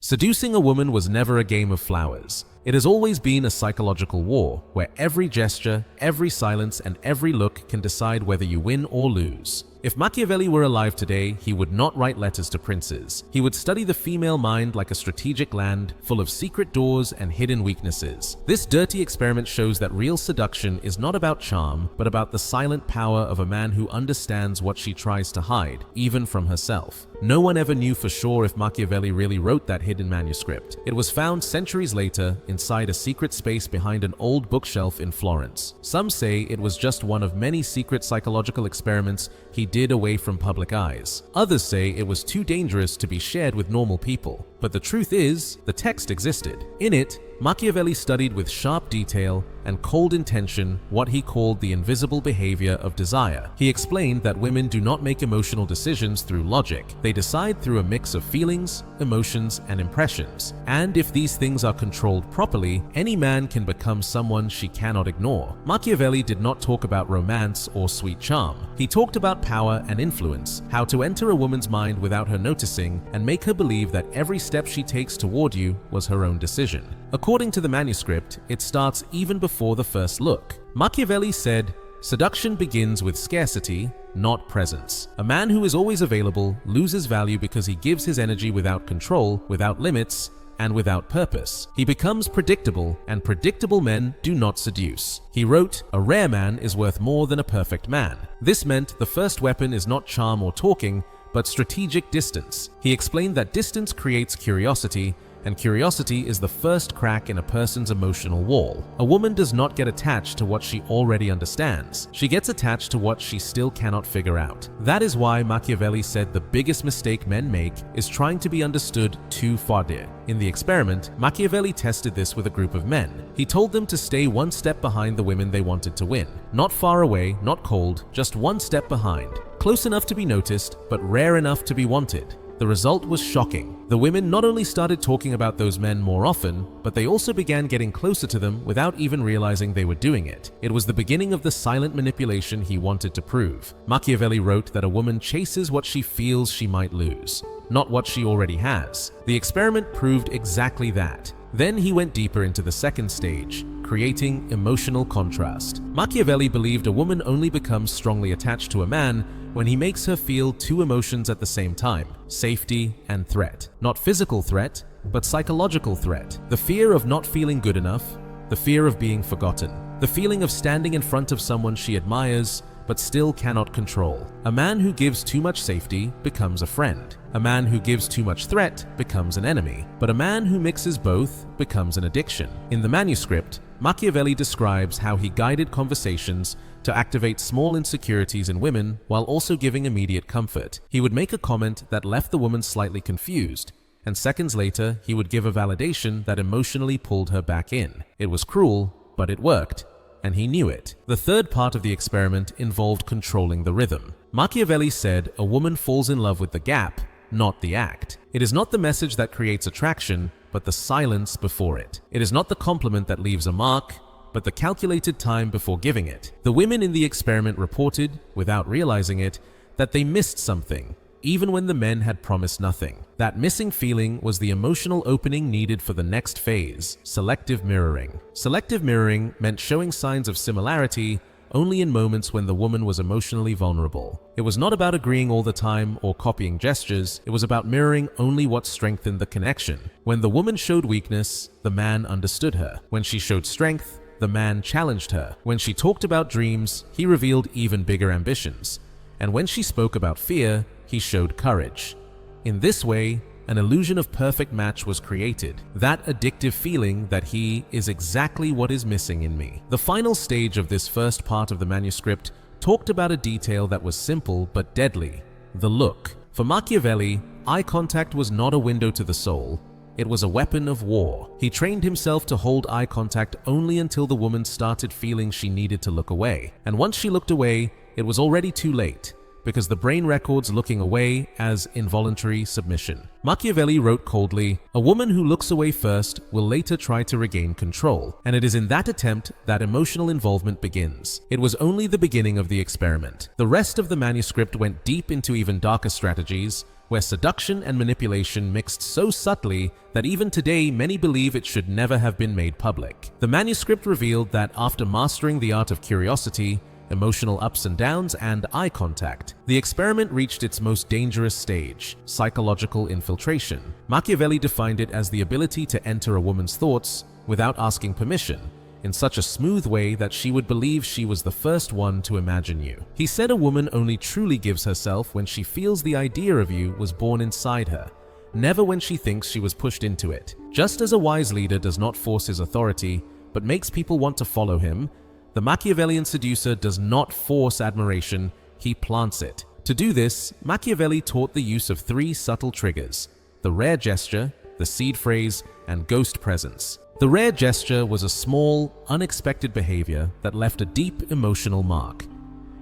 Seducing a woman was never a game of flowers. It has always been a psychological war, where every gesture, every silence, and every look can decide whether you win or lose. If Machiavelli were alive today, he would not write letters to princes. He would study the female mind like a strategic land, full of secret doors and hidden weaknesses. This dirty experiment shows that real seduction is not about charm, but about the silent power of a man who understands what she tries to hide, even from herself. No one ever knew for sure if Machiavelli really wrote that hidden manuscript. It was found centuries later inside a secret space behind an old bookshelf in Florence. Some say it was just one of many secret psychological experiments he did away from public eyes. Others say it was too dangerous to be shared with normal people. But the truth is, the text existed. In it, Machiavelli studied with sharp detail and cold intention what he called the invisible behavior of desire. He explained that women do not make emotional decisions through logic. They decide through a mix of feelings, emotions, and impressions. And if these things are controlled properly, any man can become someone she cannot ignore. Machiavelli did not talk about romance or sweet charm. He talked about power and influence, how to enter a woman's mind without her noticing and make her believe that every step she takes toward you was her own decision. According to the manuscript, it starts even before the first look. Machiavelli said, "Seduction begins with scarcity, not presence. A man who is always available loses value because he gives his energy without control, without limits, and without purpose. He becomes predictable, and predictable men do not seduce." He wrote, "A rare man is worth more than a perfect man." This meant the first weapon is not charm or talking, but strategic distance. He explained that distance creates curiosity, and curiosity is the first crack in a person's emotional wall. A woman does not get attached to what she already understands. She gets attached to what she still cannot figure out. That is why Machiavelli said the biggest mistake men make is trying to be understood too far. In the experiment, Machiavelli tested this with a group of men. He told them to stay one step behind the women they wanted to win. Not far away, not cold, just one step behind. Close enough to be noticed, but rare enough to be wanted. The result was shocking. The women not only started talking about those men more often, but they also began getting closer to them without even realizing they were doing it. It was the beginning of the silent manipulation he wanted to prove. Machiavelli wrote that a woman chases what she feels she might lose, not what she already has. The experiment proved exactly that. Then he went deeper into the second stage, creating emotional contrast. Machiavelli believed a woman only becomes strongly attached to a man when he makes her feel two emotions at the same time, safety and threat. Not physical threat, but psychological threat. The fear of not feeling good enough, the fear of being forgotten, the feeling of standing in front of someone she admires but still cannot control. A man who gives too much safety becomes a friend. A man who gives too much threat becomes an enemy. But a man who mixes both becomes an addiction. In the manuscript, Machiavelli describes how he guided conversations to activate small insecurities in women while also giving immediate comfort. He would make a comment that left the woman slightly confused, and seconds later, he would give a validation that emotionally pulled her back in. It was cruel, but it worked, and he knew it. The third part of the experiment involved controlling the rhythm. Machiavelli said a woman falls in love with the gap, not the act. It is not the message that creates attraction, but the silence before it. It is not the compliment that leaves a mark, but the calculated time before giving it. The women in the experiment reported, without realizing it, that they missed something, even when the men had promised nothing. That missing feeling was the emotional opening needed for the next phase, selective mirroring. Selective mirroring meant showing signs of similarity only in moments when the woman was emotionally vulnerable. It was not about agreeing all the time or copying gestures, it was about mirroring only what strengthened the connection. When the woman showed weakness, the man understood her. When she showed strength, the man challenged her. When she talked about dreams, he revealed even bigger ambitions. And when she spoke about fear, he showed courage. In this way, an illusion of perfect match was created. That addictive feeling that he is exactly what is missing in me. The final stage of this first part of the manuscript talked about a detail that was simple but deadly: the look. For Machiavelli, eye contact was not a window to the soul. It was a weapon of war. He trained himself to hold eye contact only until the woman started feeling she needed to look away. And once she looked away, it was already too late, because the brain records looking away as involuntary submission. Machiavelli wrote coldly, "A woman who looks away first will later try to regain control, and it is in that attempt that emotional involvement begins." It was only the beginning of the experiment. The rest of the manuscript went deep into even darker strategies, where seduction and manipulation mixed so subtly that even today many believe it should never have been made public. The manuscript revealed that after mastering the art of curiosity, emotional ups and downs, and eye contact, the experiment reached its most dangerous stage, psychological infiltration. Machiavelli defined it as the ability to enter a woman's thoughts without asking permission, in such a smooth way that she would believe she was the first one to imagine you. He said a woman only truly gives herself when she feels the idea of you was born inside her, never when she thinks she was pushed into it. Just as a wise leader does not force his authority, but makes people want to follow him, the Machiavellian seducer does not force admiration, he plants it. To do this, Machiavelli taught the use of 3 subtle triggers: the rare gesture, the seed phrase, and ghost presence. The rare gesture was a small, unexpected behavior that left a deep emotional mark.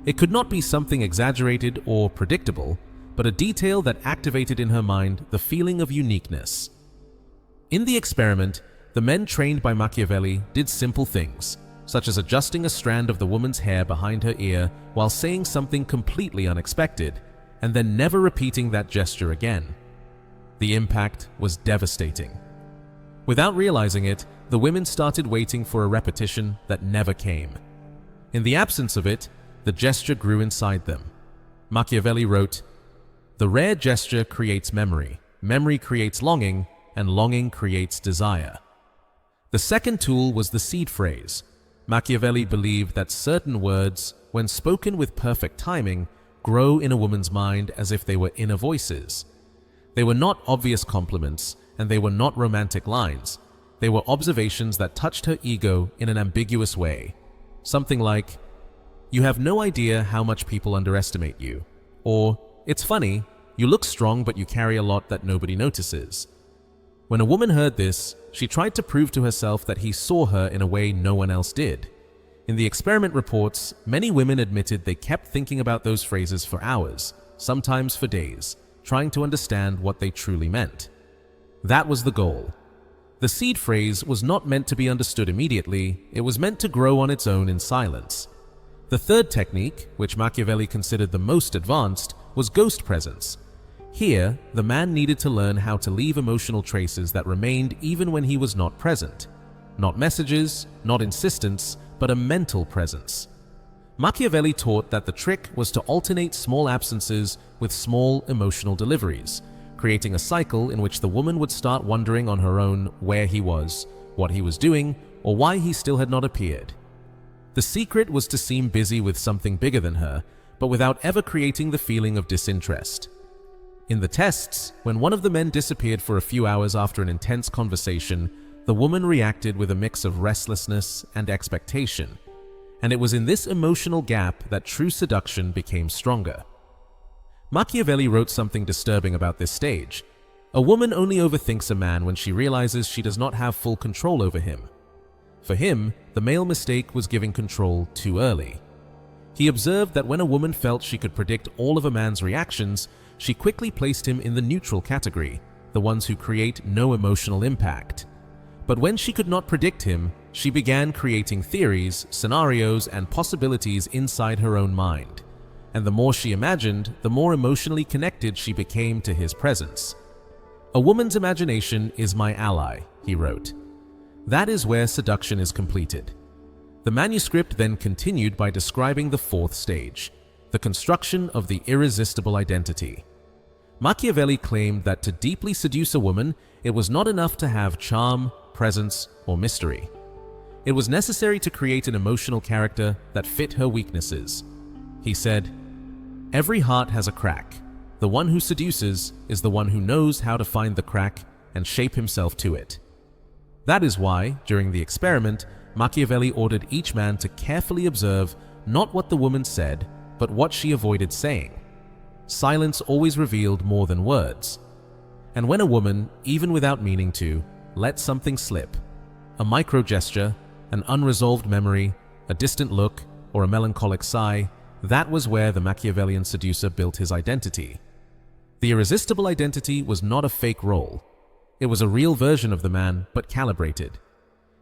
It could not be something exaggerated or predictable, but a detail that activated in her mind the feeling of uniqueness. In the experiment, the men trained by Machiavelli did simple things, such as adjusting a strand of the woman's hair behind her ear while saying something completely unexpected, and then never repeating that gesture again. The impact was devastating. Without realizing it, the women started waiting for a repetition that never came. In the absence of it, the gesture grew inside them. Machiavelli wrote, "The rare gesture creates memory, memory creates longing, and longing creates desire." The second tool was the seed phrase. Machiavelli believed that certain words, when spoken with perfect timing, grow in a woman's mind as if they were inner voices. They were not obvious compliments, and they were not romantic lines. They were observations that touched her ego in an ambiguous way. Something like, "You have no idea how much people underestimate you," or, "It's funny, you look strong but you carry a lot that nobody notices." When a woman heard this, she tried to prove to herself that he saw her in a way no one else did. In the experiment reports, many women admitted they kept thinking about those phrases for hours, sometimes for days, trying to understand what they truly meant. That was the goal. The seed phrase was not meant to be understood immediately, it was meant to grow on its own in silence. The third technique, which Machiavelli considered the most advanced, was ghost presence. Here, the man needed to learn how to leave emotional traces that remained even when he was not present. Not messages, not insistence, but a mental presence. Machiavelli taught that the trick was to alternate small absences with small emotional deliveries, creating a cycle in which the woman would start wondering on her own where he was, what he was doing, or why he still had not appeared. The secret was to seem busy with something bigger than her, but without ever creating the feeling of disinterest. In the tests, when one of the men disappeared for a few hours after an intense conversation, the woman reacted with a mix of restlessness and expectation. And it was in this emotional gap that true seduction became stronger. Machiavelli wrote something disturbing about this stage. A woman only overthinks a man when she realizes she does not have full control over him. For him, the male mistake was giving control too early. He observed that when a woman felt she could predict all of a man's reactions, she quickly placed him in the neutral category, the ones who create no emotional impact. But when she could not predict him, she began creating theories, scenarios, and possibilities inside her own mind. And the more she imagined, the more emotionally connected she became to his presence. "A woman's imagination is my ally," he wrote. That is where seduction is completed. The manuscript then continued by describing the fourth stage, the construction of the irresistible identity. Machiavelli claimed that to deeply seduce a woman, it was not enough to have charm, presence, or mystery. It was necessary to create an emotional character that fit her weaknesses. He said, "Every heart has a crack. The one who seduces is the one who knows how to find the crack and shape himself to it." That is why, during the experiment, Machiavelli ordered each man to carefully observe not what the woman said, but what she avoided saying. Silence always revealed more than words. And when a woman, even without meaning to, let something slip, a micro gesture, an unresolved memory, a distant look, or a melancholic sigh, that was where the Machiavellian seducer built his identity. The irresistible identity was not a fake role. It was a real version of the man, but calibrated.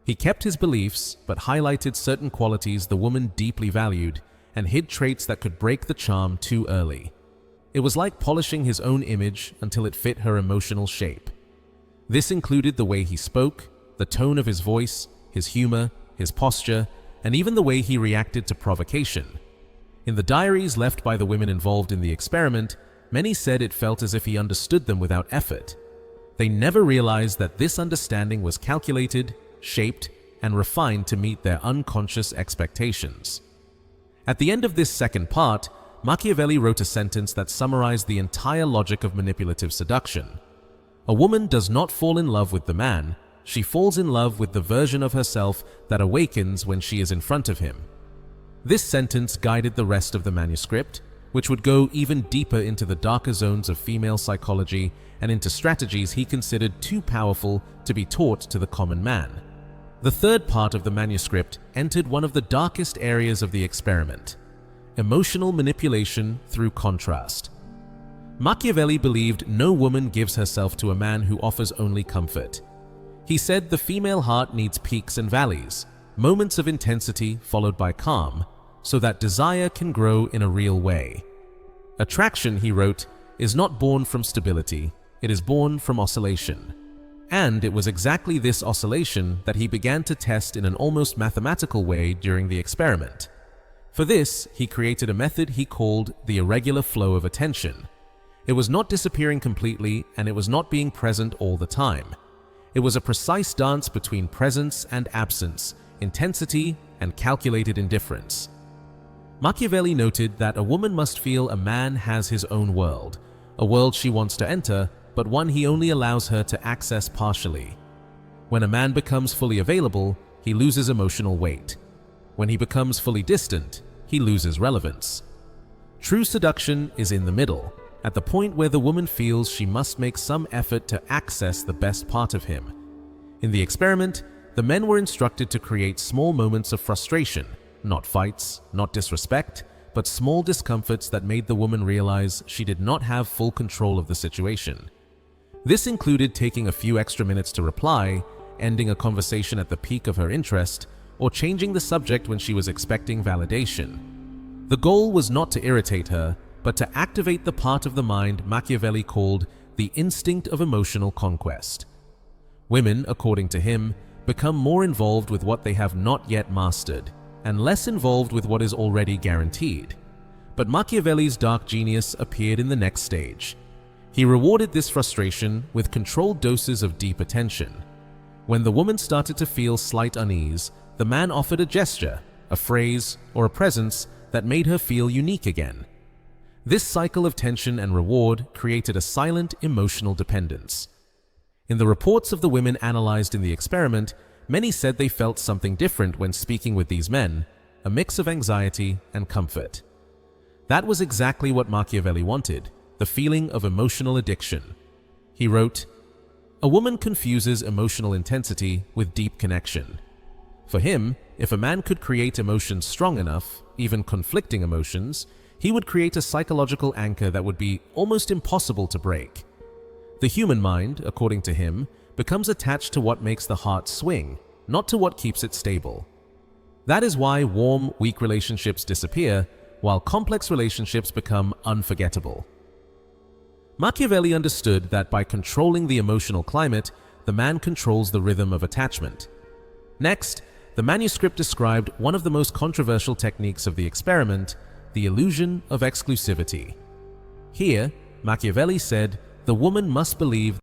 He kept his beliefs, but highlighted certain qualities the woman deeply valued, and hid traits that could break the charm too early. It was like polishing his own image until it fit her emotional shape. This included the way he spoke, the tone of his voice, his humor, his posture, and even the way he reacted to provocation. In the diaries left by the women involved in the experiment, many said it felt as if he understood them without effort. They never realized that this understanding was calculated, shaped, and refined to meet their unconscious expectations. At the end of this second part, Machiavelli wrote a sentence that summarized the entire logic of manipulative seduction. A woman does not fall in love with the man, she falls in love with the version of herself that awakens when she is in front of him. This sentence guided the rest of the manuscript, which would go even deeper into the darker zones of female psychology and into strategies he considered too powerful to be taught to the common man. The third part of the manuscript entered one of the darkest areas of the experiment: emotional manipulation through contrast. Machiavelli believed no woman gives herself to a man who offers only comfort. He said the female heart needs peaks and valleys, moments of intensity followed by calm, so that desire can grow in a real way. Attraction, he wrote, is not born from stability, it is born from oscillation. And it was exactly this oscillation that he began to test in an almost mathematical way during the experiment. For this, he created a method he called the irregular flow of attention. It was not disappearing completely, and it was not being present all the time. It was a precise dance between presence and absence, intensity and calculated indifference. Machiavelli noted that a woman must feel a man has his own world, a world she wants to enter, but one he only allows her to access partially. When a man becomes fully available, he loses emotional weight. When he becomes fully distant, he loses relevance. True seduction is in the middle, at the point where the woman feels she must make some effort to access the best part of him. In the experiment, the men were instructed to create small moments of frustration, not fights, not disrespect, but small discomforts that made the woman realize she did not have full control of the situation. This included taking a few extra minutes to reply, ending a conversation at the peak of her interest, or changing the subject when she was expecting validation. The goal was not to irritate her, but to activate the part of the mind Machiavelli called the instinct of emotional conquest. Women, according to him, become more involved with what they have not yet mastered, and less involved with what is already guaranteed. But Machiavelli's dark genius appeared in the next stage. He rewarded this frustration with controlled doses of deep attention. When the woman started to feel slight unease, the man offered a gesture, a phrase, or a presence that made her feel unique again. This cycle of tension and reward created a silent emotional dependence. In the reports of the women analyzed in the experiment, many said they felt something different when speaking with these men, a mix of anxiety and comfort. That was exactly what Machiavelli wanted, the feeling of emotional addiction. He wrote, "A woman confuses emotional intensity with deep connection." For him, if a man could create emotions strong enough, even conflicting emotions, he would create a psychological anchor that would be almost impossible to break. The human mind, according to him, becomes attached to what makes the heart swing, not to what keeps it stable. That is why warm, weak relationships disappear, while complex relationships become unforgettable. Machiavelli understood that by controlling the emotional climate, the man controls the rhythm of attachment. Next, the manuscript described one of the most controversial techniques of the experiment, the illusion of exclusivity. Here, Machiavelli said, the woman must believe